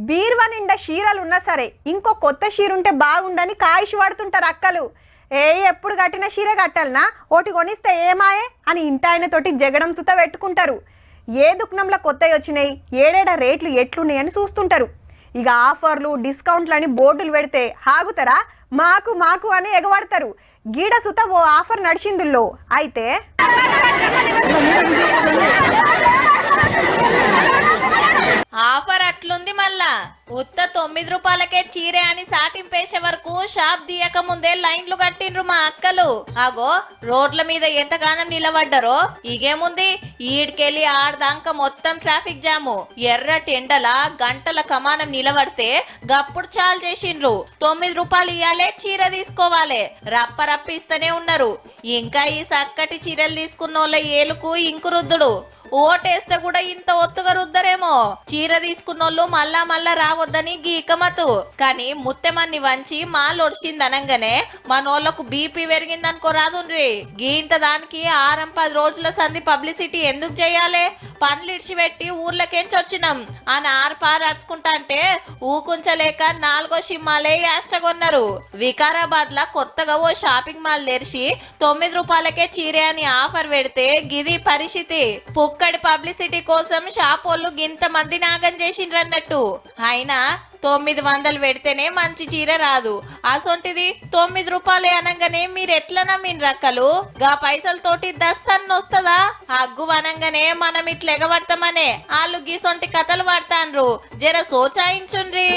బీర్వా నిండా చీరలు ఉన్నా సరే ఇంకో కొత్త చీర ఉంటే బాగుండని కాయిష్ పడుతుంటారు అక్కలు. ఎప్పుడు కట్టిన చీర కట్టాలనా, ఓటి కొనిస్తే ఏమాయే అని ఇంటాయనతోటి జగడం సుత పెట్టుకుంటారు. ఏ దుకాణంలో కొత్తవి వచ్చినాయి, ఏడేడా రేట్లు ఎట్లున్నాయని చూస్తుంటారు. ఇక ఆఫర్లు డిస్కౌంట్లు అని బోర్డులు పెడితే ఆగుతారా, మాకు మాకు అని ఎగబడతారు. గీడ సుత ఓ ఆఫర్ నడిచిందుల్లో అయితే ఆఫర్ అట్లుంది మళ్ళా. ఉత్త 9 రూపాయలకే చీరే అని సాటింపేసే వరకు షాప్ దియక ముందే లైన్లు కట్టిండ్రు మా అక్కలు. అగో రోడ్ల మీద ఎంతగానం నిలబడ్డారో. ఇగేముంది, ఈడికెళ్ళి ఆడదాంక మొత్తం ట్రాఫిక్ జాము. ఎర్రటి ఎండల గంటల కమానం నిలబడితే గప్పుడు చాలు చేసిండ్రు. 9 రూపాయలు ఇయ్యాలే, చీర తీసుకోవాలి. రప్ప ఇస్తూనే ఉన్నారు. ఇంకా ఈ చక్కటి చీరలు తీసుకున్నోళ్ళ ఏలుకు ఇంకు రుద్దుడు. ఓటేస్తే కూడా ఇంత ఒత్తుగా రుద్దరేమో. చీర తీసుకున్నోళ్ళు మళ్ళా మళ్ళా రావద్దని గీకమతు. కానీ ముత్తెమన్ని వంచి మాలొడిచిందనంగానే మనోళ్లకు బీపీ పెరిగిందనుకో రాదుండ్రి. గీంత దానికి 6-10 రోజుల సంధి పబ్లిసిటీ ఎందుకు చేయాలి? పనులు ఇడిచిపెట్టి ఊర్లకేంచొచ్చినాం అని ఆర్పారడుచుకుంటా అంటే ఊకుంచలేక 4వ సిమ్మాలే యాష్టగొన్నారు. వికారాబాద్ లా కొత్తగా ఓ షాపింగ్ మాల్ తెరిచి 9 రూపాయలకే చీరే అని ఆఫర్ పెడితే గిది పరిస్థితి. పుక్కడి పబ్లిసిటీ కోసం షాపోళ్ళు గింత మంది నాగం చేసిండ్రన్నట్టు. అయినా 900 పెడితేనే మంచి చీర రాదు. అసొంటిది 9 రూపాయలే అనగానే మీరెట్లా నమ్మిండ్రక్కలు? గా పైసలతోటి దస్తన్న వస్తుందా? హగ్గు వనంగానే మనం ఇట్లా ఎగబడతామనే వాళ్ళు గీసొంటి కథలు పడతాండ్రు. జర సోచాయించుండ్రి.